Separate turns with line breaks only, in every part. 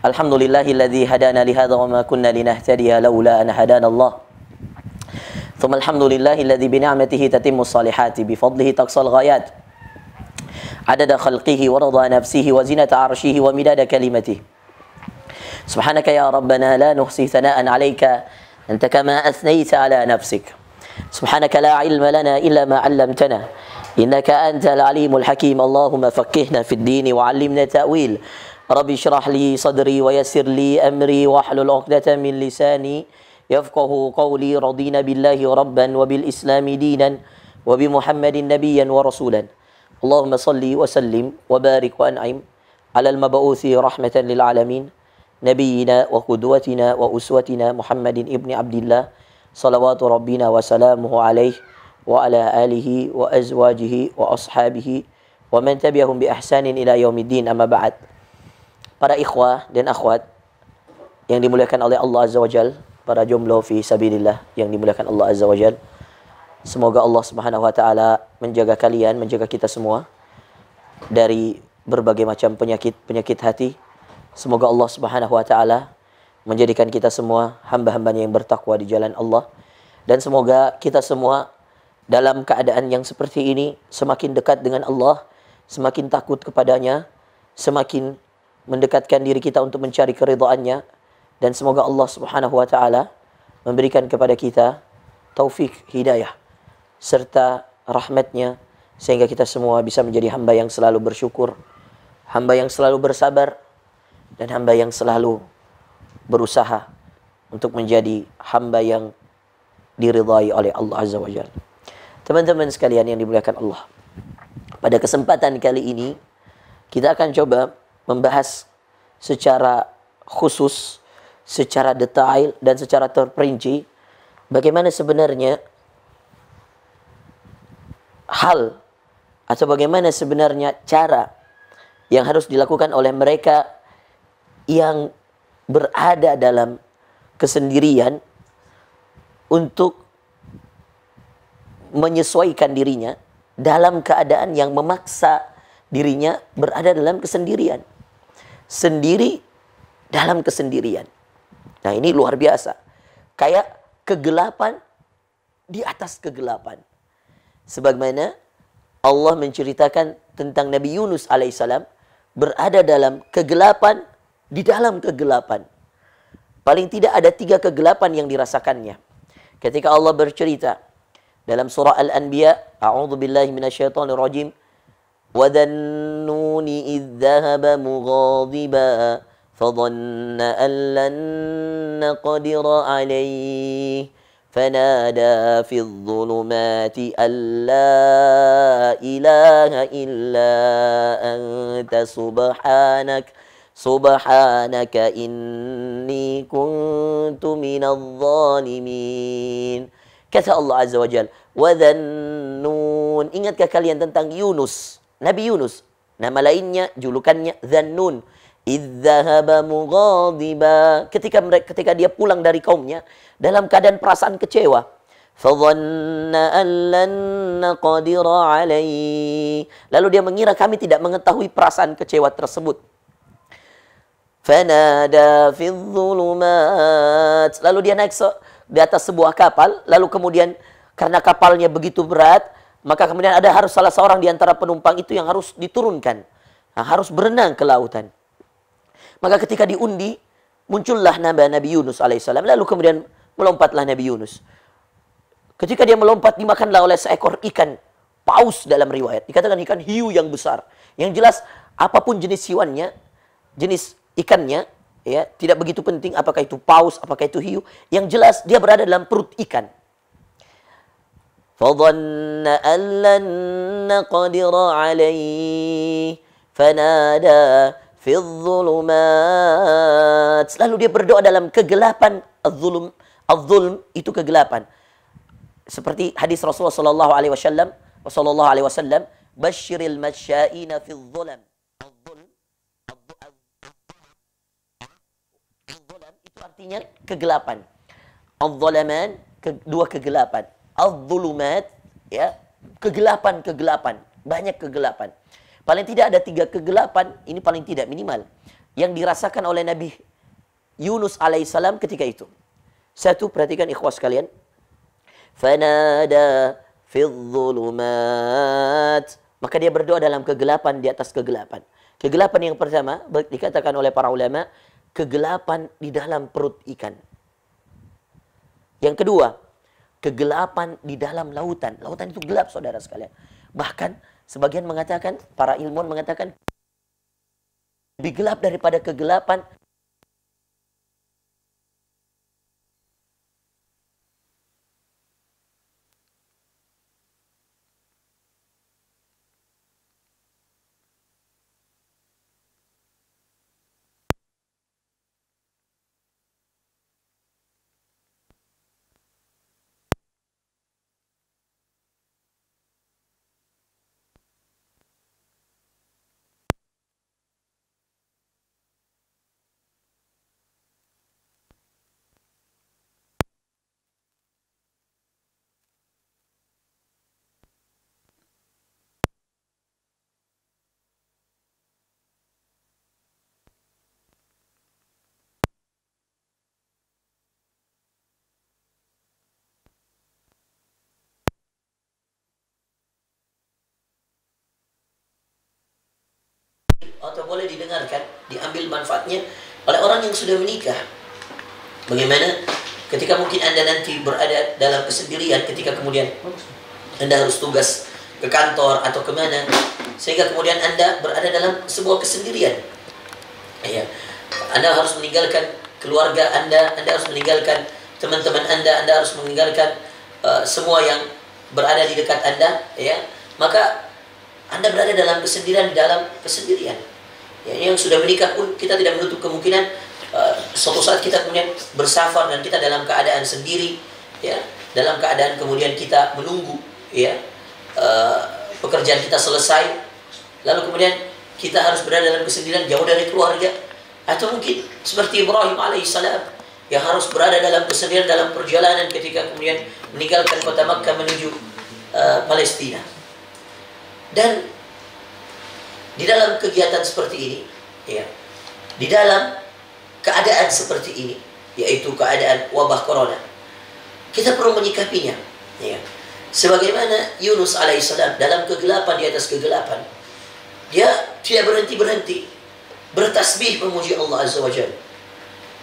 Alhamdulillahilladzi hadana li hadza wa ma kunna linahtadiya laula an hadana Allah. Tsumma alhamdulillahilladzi bi ni'matihi tatimmu shalihati bi fadlihi taqsal ghayat. Adada khalqihi wa rida nafsihi wa zinata 'arshihi wa midada kalimatihi. Subhanaka ya Rabbana la nuhsi thana'an 'alaika anta kama athnayta 'ala nafsik. Subhanaka la 'ilma lana illa ma 'allamtana. Innaka antal 'alimul hakim. Allahumma faqqihna fid din wa 'allimna ta'wil. Rabbi shrah li sadri wa yassir li amri wa hlul 'uqdatam min lisani yafqahu qawli. Radina billahi rabban wa bil islami dinan wa bi Muhammadin nabiyyan wa rasulan. Allahumma salli wa sallim wa barik wa an'im ala al-mab'uthi rahmatan lil alamin nabiyyina wa qudwatina wa uswatina Muhammadin ibni Abdillah salawatu rabbina wa salamuhu alaihi wa ala alihi wa azwajihi wa ashabihi wa man tabi'ahum bi ihsanin ila yaumiddin. Amma ba'd. Para ikhwah dan akhwat yang dimuliakan oleh Allah Azza wa Jal, para jomblo fi sabilillah yang dimuliakan Allah Azza wa Jal, semoga Allah Subhanahu wa taala menjaga kalian, menjaga kita semua dari berbagai macam penyakit hati. Semoga Allah Subhanahu wa taala menjadikan kita semua hamba-hambanya yang bertakwa di jalan Allah, dan semoga kita semua dalam keadaan yang seperti ini semakin dekat dengan Allah, semakin takut kepadanya, semakin mendekatkan diri kita untuk mencari keridhaannya, dan semoga Allah Subhanahu wa taala memberikan kepada kita taufik, hidayah serta rahmatnya, sehingga kita semua bisa menjadi hamba yang selalu bersyukur, hamba yang selalu bersabar, dan hamba yang selalu berusaha untuk menjadi hamba yang diridhai oleh Allah Azza wa Jalla. Teman-teman sekalian yang dimuliakan Allah, pada kesempatan kali ini kita akan coba membahas secara khusus, secara detail dan secara terperinci bagaimana sebenarnya hal atau bagaimana sebenarnya cara yang harus dilakukan oleh mereka yang berada dalam kesendirian untuk menyesuaikan dirinya dalam keadaan yang memaksa dirinya berada dalam kesendirian. Sendiri dalam kesendirian. Nah, ini luar biasa. Kayak kegelapan di atas kegelapan. Sebagaimana Allah menceritakan tentang Nabi Yunus alaihissalam berada dalam kegelapan di dalam kegelapan. Paling tidak ada 3 kegelapan yang dirasakannya. Ketika Allah bercerita dalam surah Al-Anbiya, a'udzu billahi minasyaitonir rajim, wa dhannuni idh dhahaba mughadiban fadhanna an lan naqdira alayhi fanada fi dhulumati an la ilaha illa anta subhanaka inni kuntu minadh dhalimin. Kata Allah Azza wa Jalla, wa dhannun, ingatkah kalian tentang Yunus, Nabi Yunus, nama lainnya, julukannya Dhannun. Idh dhahaba mughadiba, ketika dia pulang dari kaumnya dalam keadaan perasaan kecewa. Fadhanna an lan naqdira alaihi, lalu dia mengira kami tidak mengetahui perasaan kecewa tersebut. Fanada fi dhulumat, lalu dia naik di atas sebuah kapal, lalu kemudian karena kapalnya begitu berat, maka kemudian harus salah seorang di antara penumpang itu yang harus diturunkan, harus berenang ke lautan. Maka ketika diundi, muncullah Nabi Yunus alaihissalam, lalu kemudian melompatlah Nabi Yunus. Ketika dia melompat, dimakanlah oleh seekor ikan paus dalam riwayat. Dikatakan ikan hiu yang besar. Yang jelas, apapun jenis hewannya, jenis ikannya, ya, tidak begitu penting apakah itu paus, apakah itu hiu. Yang jelas, dia berada dalam perut ikan. Fadhanna an lan naqdira alaihi fanada fi dhulumat. Lalu dia berdoa dalam kegelapan. Az-zulm itu kegelapan. Seperti hadis Rasulullah sallallahu alaihi wasallam, basyiril masya'ina fi dhulam. Az-dhulam itu artinya kegelapan. Az-dhulaman, dua kegelapan. Az-dhulumat, ya, kegelapan-kegelapan, banyak kegelapan. Paling tidak ada 3 kegelapan, ini paling tidak minimal. yang dirasakan oleh Nabi Yunus alaihissalam ketika itu. Satu, perhatikan ikhwas sekalian. Fanada fil dhulumat. Maka dia berdoa dalam kegelapan, di atas kegelapan. Kegelapan yang pertama dikatakan oleh para ulama, kegelapan di dalam perut ikan. Yang kedua, kegelapan di dalam lautan. Lautan itu gelap, saudara sekalian. Bahkan sebagian mengatakan, para ilmuwan mengatakan lebih gelap daripada kegelapan atau boleh didengarkan, diambil manfaatnya oleh orang yang sudah menikah. Bagaimana ketika mungkin Anda nanti berada dalam kesendirian, ketika kemudian Anda harus tugas ke kantor atau kemana, sehingga kemudian Anda berada dalam sebuah kesendirian. Ya, Anda harus meninggalkan keluarga Anda harus meninggalkan teman-teman Anda harus meninggalkan semua yang berada di dekat Anda, ya. Maka Anda berada dalam kesendirian, Ya, yang sudah menikah pun kita tidak menutup kemungkinan suatu saat kita kemudian bersafar dan kita dalam keadaan sendiri, ya, dalam keadaan kemudian kita menunggu, ya, pekerjaan kita selesai, lalu kemudian kita harus berada dalam kesendirian jauh dari keluarga, atau mungkin seperti Ibrahim alaihissalam yang harus berada dalam kesendirian dalam perjalanan ketika kemudian meninggalkan kota Makkah menuju Palestina. Dan di dalam kegiatan seperti ini, ya, di dalam keadaan seperti ini, yaitu keadaan wabah corona, kita perlu menyikapinya, ya. Sebagaimana Yunus alaihissalam dalam kegelapan, di atas kegelapan, dia tidak berhenti bertasbih memuji Allah azza wa jalla.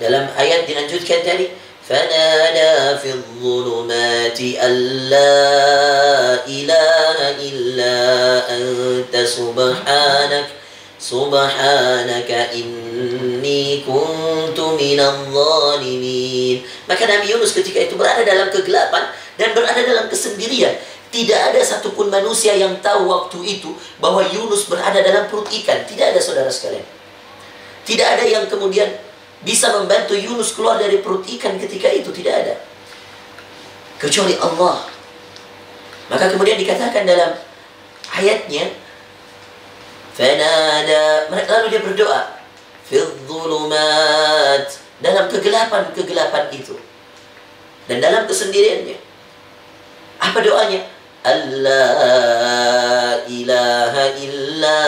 Dalam ayat dilanjutkan tadi, فَنَادَى فِي الظُّلُمَاتِ أَن لَّا إِلَٰهَ إِلَّا أَنتَ سُبْحَانَكَ إِنِّي كُنتُ مِنَ الظَّالِمِينَ. Maka Nabi Yunus ketika itu berada dalam kegelapan dan berada dalam kesendirian. Tidak ada satupun manusia yang tahu waktu itu bahwa Yunus berada dalam perut ikan. Tidak ada, saudara sekalian. Tidak ada yang kemudian bisa membantu Yunus keluar dari perut ikan ketika itu, tidak ada, kecuali Allah. Maka kemudian dikatakan dalam ayatnya, fanada, lalu dia berdoa, fil dhulumat, dalam kegelapan itu, dan dalam kesendiriannya. Apa doanya? Allah ilaha illa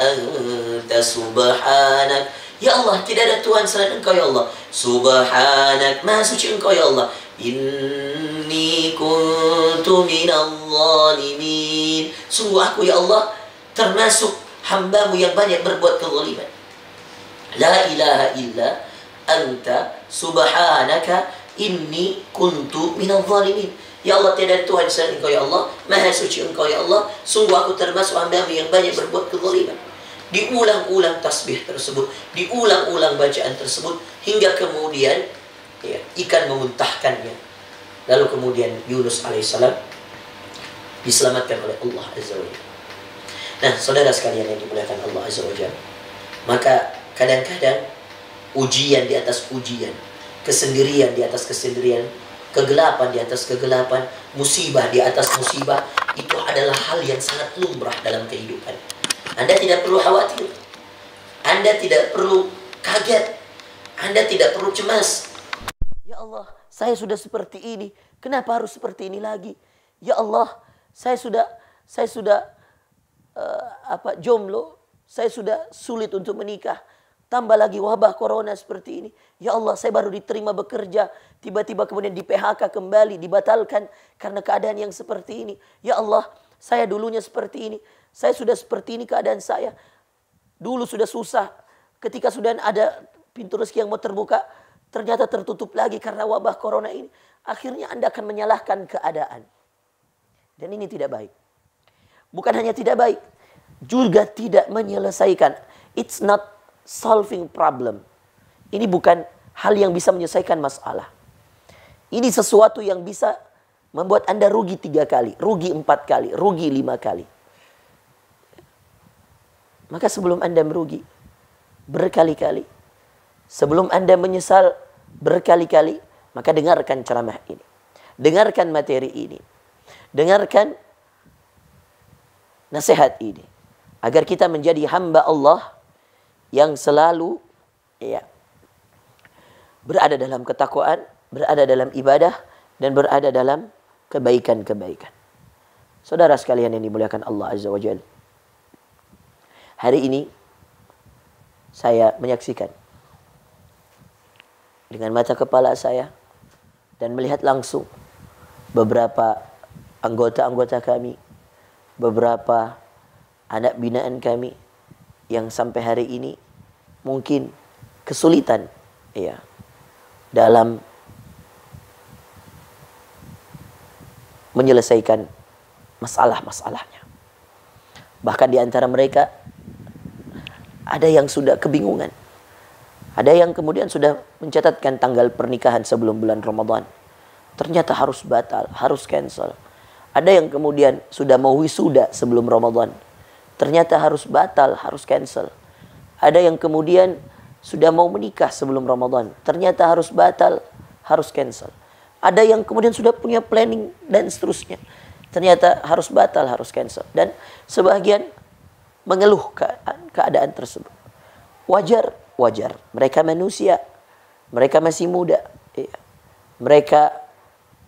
anta subhanak. Ya Allah, tidak ada Tuhan selain Engkau, ya Allah. Subhanak, maha suci Engkau, ya Allah. Inni kuntu minal zalimin. Sungguh aku, ya Allah, termasuk hamba-Mu yang banyak berbuat kezaliman. La ilaha illa anta subhanaka inni kuntu minal zalimin. Ya Allah, tidak ada Tuhan selain Engkau, ya Allah. Maha suci Engkau, ya Allah. Sungguh aku termasuk hamba-Mu yang banyak berbuat kezaliman. Diulang-ulang tasbih tersebut, diulang-ulang bacaan tersebut, hingga kemudian, ya, ikan memuntahkannya. Lalu kemudian Yunus alaihissalam diselamatkan oleh Allah azza wa jalla. Nah, saudara sekalian yang dimuliakan Allah azza wa jalla, maka kadang-kadang ujian di atas ujian, kesendirian di atas kesendirian, kegelapan di atas kegelapan, musibah di atas musibah, itu adalah hal yang sangat lumrah dalam kehidupan. Anda tidak perlu khawatir, Anda tidak perlu kaget, Anda tidak perlu cemas. Ya Allah, saya sudah seperti ini, kenapa harus seperti ini lagi? Ya Allah, saya sudah jomblo, saya sudah sulit untuk menikah. Tambah lagi wabah corona seperti ini. Ya Allah, saya baru diterima bekerja. Tiba-tiba kemudian di PHK kembali, dibatalkan karena keadaan yang seperti ini. Ya Allah, saya dulunya seperti ini. Saya sudah seperti ini keadaan saya. Dulu sudah susah. Ketika sudah ada pintu rezeki yang mau terbuka, ternyata tertutup lagi karena wabah corona ini. Akhirnya Anda akan menyalahkan keadaan. Dan ini tidak baik. Bukan hanya tidak baik, juga tidak menyelesaikan. It's not solving problem. Ini bukan hal yang bisa menyelesaikan masalah. Ini sesuatu yang bisa membuat Anda rugi 3 kali, rugi 4 kali, rugi 5 kali. Maka sebelum Anda merugi berkali-kali, sebelum Anda menyesal berkali-kali, maka dengarkan ceramah ini. Dengarkan materi ini. Dengarkan nasihat ini. Agar kita menjadi hamba Allah yang selalu berada dalam ketakwaan, berada dalam ibadah, dan berada dalam kebaikan-kebaikan. Saudara sekalian yang dimuliakan Allah Azza wa Jalla, hari ini saya menyaksikan dengan mata kepala saya dan melihat langsung beberapa anggota-anggota kami, beberapa anak binaan kami yang sampai hari ini mungkin kesulitan dalam menyelesaikan masalah-masalahnya. Bahkan di antara mereka ada yang sudah kebingungan. Ada yang kemudian sudah mencatatkan tanggal pernikahan sebelum bulan Ramadan. Ternyata harus batal, harus cancel. Ada yang kemudian sudah mau wisuda sebelum Ramadan. Ternyata harus batal, harus cancel. Ada yang kemudian sudah mau menikah sebelum Ramadan. Ternyata harus batal, harus cancel. Ada yang kemudian sudah punya planning dan seterusnya. Ternyata harus batal, harus cancel. Dan sebagian mengeluh keadaan tersebut. Wajar, wajar. Mereka manusia. Mereka masih muda. Mereka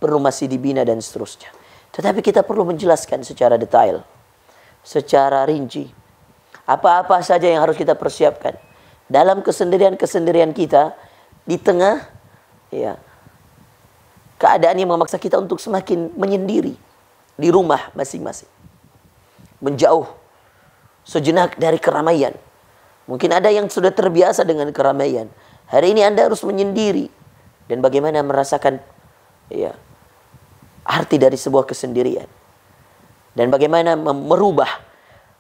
perlu masih dibina dan seterusnya. Tetapi kita perlu menjelaskan secara detail, secara rinci, apa-apa saja yang harus kita persiapkan dalam kesendirian-kesendirian kita di tengah keadaan yang memaksa kita untuk semakin menyendiri di rumah masing-masing, menjauh sejenak dari keramaian. Mungkin ada yang sudah terbiasa dengan keramaian. Hari ini Anda harus menyendiri dan bagaimana merasakan arti dari sebuah kesendirian. Dan bagaimana merubah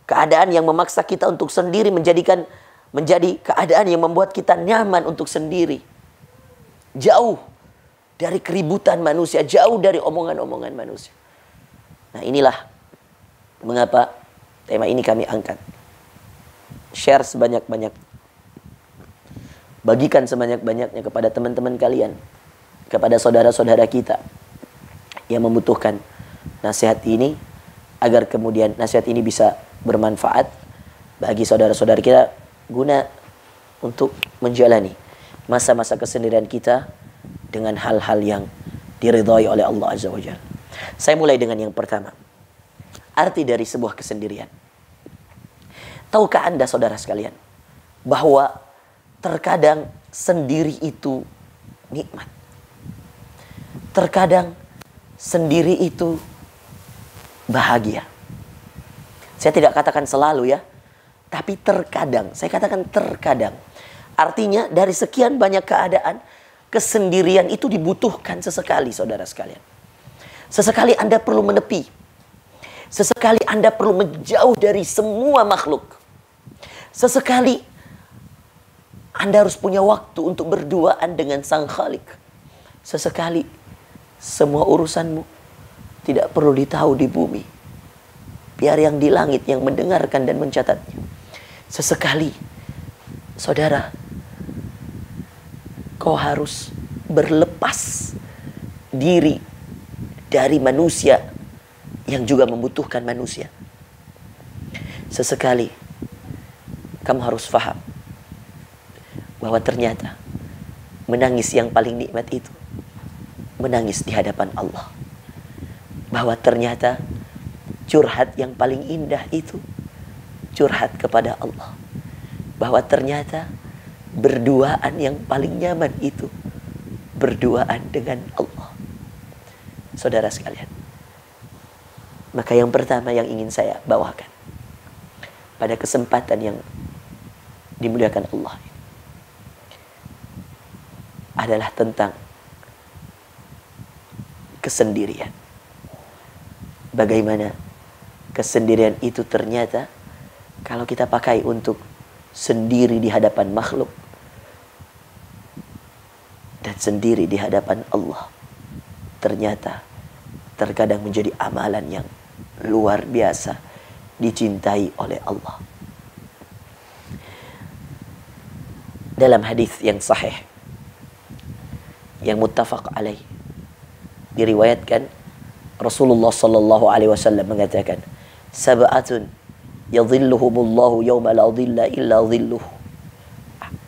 keadaan yang memaksa kita untuk sendiri menjadi keadaan yang membuat kita nyaman untuk sendiri. Jauh dari keributan manusia, jauh dari omongan-omongan manusia. Nah, inilah mengapa tema ini kami angkat. Share sebanyak-banyak. Bagikan sebanyak-banyaknya kepada teman-teman kalian, kepada saudara-saudara kita yang membutuhkan nasihat ini, agar kemudian nasihat ini bisa bermanfaat bagi saudara-saudara kita guna untuk menjalani masa-masa kesendirian kita dengan hal-hal yang diridhai oleh Allah Azza wa Jalla. Saya mulai dengan yang pertama. Arti dari sebuah kesendirian. Tahukah Anda saudara sekalian bahwa terkadang sendiri itu nikmat. Terkadang sendiri itu bahagia. Saya tidak katakan selalu ya, tapi terkadang. Saya katakan terkadang. Artinya dari sekian banyak keadaan, kesendirian itu dibutuhkan sesekali saudara sekalian. Sesekali Anda perlu menepi. Sesekali Anda perlu menjauh dari semua makhluk. Sesekali Anda harus punya waktu untuk berduaan dengan Sang Khalik. Sesekali semua urusanmu tidak perlu ditahu di bumi. Biar yang di langit yang mendengarkan dan mencatatnya. Sesekali, saudara, kau harus berlepas diri dari manusia yang juga membutuhkan manusia. Sesekali, kamu harus faham bahwa ternyata menangis yang paling nikmat itu menangis di hadapan Allah. Bahwa ternyata curhat yang paling indah itu curhat kepada Allah. Bahwa ternyata Berduaan yang paling nyaman itu berduaan dengan Allah. Saudara sekalian, maka yang pertama yang ingin saya bawakan pada kesempatan yang dimuliakan Allah adalah tentang kesendirian. Bagaimana kesendirian itu ternyata kalau kita pakai untuk sendiri di hadapan makhluk dan sendiri di hadapan Allah, ternyata terkadang menjadi amalan yang luar biasa dicintai oleh Allah. Dalam hadis yang sahih yang muttafaq alaih diriwayatkan, Rasulullah sallallahu alaihi wasallam mengatakan, sab'atun yadhilluhumullahu yawma la dhilla illa dhilluh.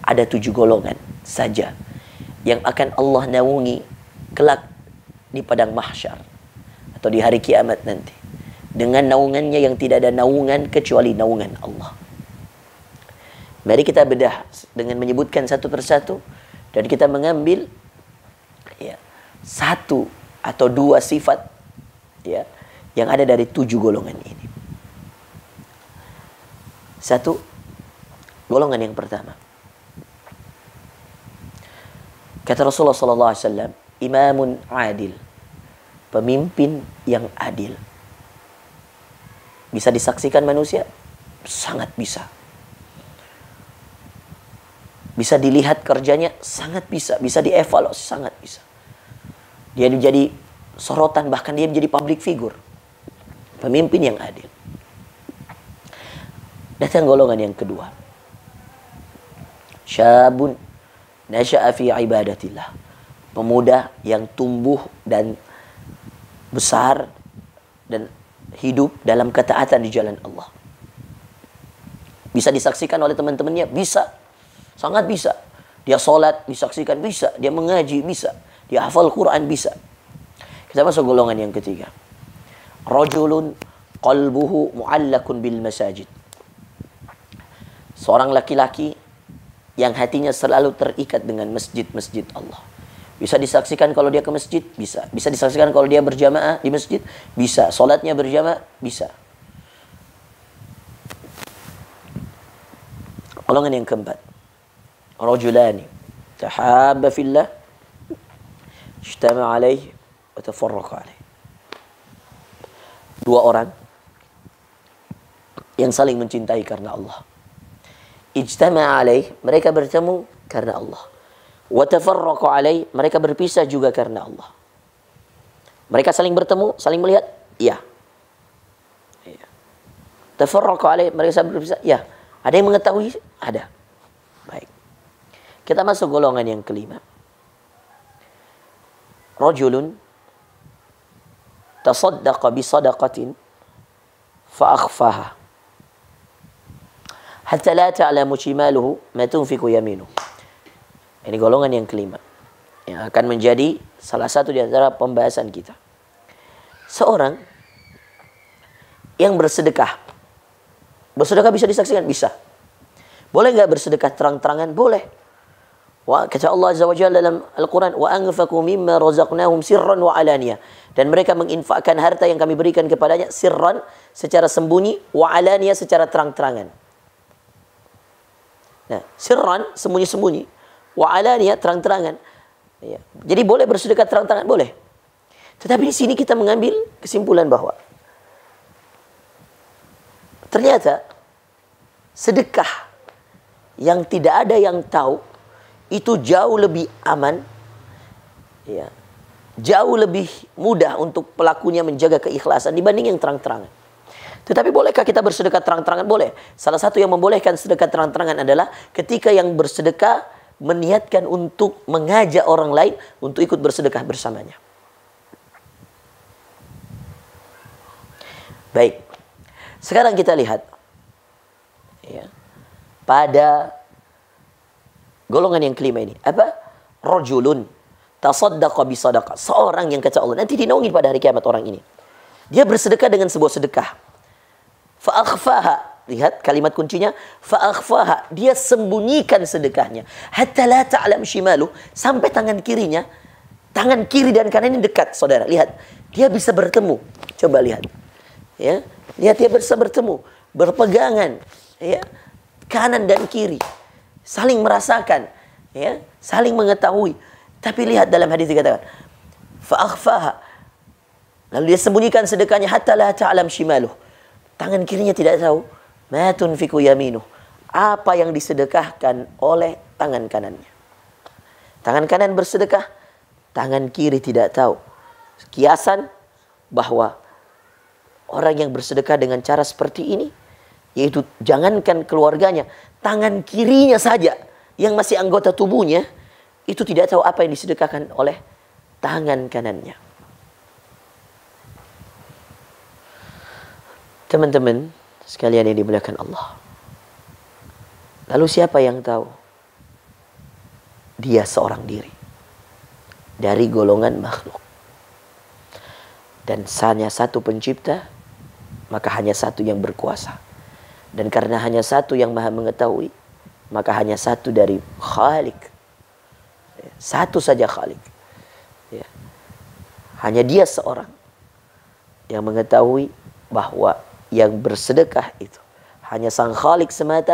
Ada 7 golongan saja yang akan Allah naungi kelak di padang mahsyar atau di hari kiamat nanti, dengan naungannya yang tidak ada naungan kecuali naungan Allah. Mari kita bedah dengan menyebutkan satu persatu dan kita mengambil satu atau 2 sifat yang ada dari 7 golongan ini. Satu, golongan yang pertama. Kata Rasulullah sallallahu alaihi wasallam, imamun adil, pemimpin yang adil. Bisa disaksikan manusia? Sangat bisa. Bisa dilihat kerjanya? Sangat bisa. Bisa dievaluasi? Sangat bisa. Dia menjadi sorotan, bahkan dia menjadi public figure. Pemimpin yang adil. Datang golongan yang kedua. Syabun nasya'a fi ibadatillah. Pemuda yang tumbuh dan besar dan hidup dalam ketaatan di jalan Allah. Bisa disaksikan oleh teman-temannya? Bisa. Sangat bisa. Dia sholat, disaksikan? Bisa. Dia mengaji? Bisa. Dia hafal Quran? Bisa. Kita masuk golongan yang ketiga. Rajulun qalbuhu mu'allakun bil masajid. Seorang laki-laki yang hatinya selalu terikat dengan masjid-masjid Allah. Bisa disaksikan kalau dia ke masjid? Bisa. Bisa disaksikan kalau dia berjamaah di masjid? Bisa. Salatnya berjamaah? Bisa. Golongan yang keempat. Rajulani tahabba fillah ijtama'a alaihi wa tafarraqa alaihi. 2 orang yang saling mencintai karena Allah. Ijtama'a alaih, mereka bertemu karena Allah. Wa tafarraqa alaih, mereka berpisah juga karena Allah. Mereka saling bertemu, saling melihat? Iya. Tafarraqa alaih, mereka saling berpisah? Iya. Ada yang mengetahui? Ada. Baik. Kita masuk golongan yang kelima. Rajulun tasaddaqa bi sadaqatin fa akhfaha hatta la ta'lamu shimaluhu ma tunfiqu yaminuhu. Ini golongan yang kelima yang akan menjadi salah satu di antara pembahasan kita. Seorang yang bersedekah. Bersedekah bisa disaksikan? Bisa. Boleh enggak bersedekah terang-terangan? Boleh. Kata Allah Azza wa Jalla dalam Al-Quran, wa anfaqu mimma razaqnahum sirran wa alaniyah. Dan mereka menginfakkan harta yang kami berikan kepadanya sirran, secara sembunyi, wa alaniyah, secara terang-terangan. Nah, sirran, sembunyi-sembunyi, wa alaniyah, terang-terangan. Ya. Jadi boleh bersedekah terang-terangan? Boleh. Tetapi di sini kita mengambil kesimpulan bahwa ternyata sedekah yang tidak ada yang tahu itu jauh lebih aman, ya, jauh lebih mudah untuk pelakunya menjaga keikhlasan dibanding yang terang-terangan. Tetapi bolehkah kita bersedekah terang-terangan? Boleh. Salah satu yang membolehkan sedekah terang-terangan adalah ketika yang bersedekah meniatkan untuk mengajak orang lain untuk ikut bersedekah bersamanya. Baik. Sekarang kita lihat ya, pada golongan yang kelima ini. Apa? Rajulun tasaddaqa bi sadaqah. Seorang yang kata Allah nanti dinaungi pada hari kiamat orang ini. Dia bersedekah dengan sebuah sedekah. Fa akhfaha. lihat kalimat kuncinya, fa'akhfaha, dia sembunyikan sedekahnya, hatta la ta'lam shimalu, sampai tangan kirinya, tangan kiri dan kanan ini dekat, saudara. Lihat, dia bisa bertemu. Coba lihat. Ya, lihat dia bisa bertemu, berpegangan, ya, kanan dan kiri, saling merasakan, ya, saling mengetahui. Tapi lihat dalam hadis dikatakan, fa'akhfaha, lalu dia sembunyikan sedekahnya, hatta la ta'lam shimalu, tangan kirinya tidak tahu, ma tunfiqu yaminuh, apa yang disedekahkan oleh tangan kanannya. Tangan kanan bersedekah, tangan kiri tidak tahu. Kiasan bahwa orang yang bersedekah dengan cara seperti ini, yaitu jangankan keluarganya, tangan kirinya saja yang masih anggota tubuhnya, itu tidak tahu apa yang disedekahkan oleh tangan kanannya. Teman-teman sekalian yang dimuliakan Allah, lalu siapa yang tahu dia seorang diri dari golongan makhluk, dan hanya satu pencipta, maka hanya satu yang berkuasa, dan karena hanya satu yang maha mengetahui, maka hanya satu dari Khalik, satu saja Khalik, ya. Hanya dia seorang yang mengetahui bahwa yang bersedekah itu hanya sang Khalik semata,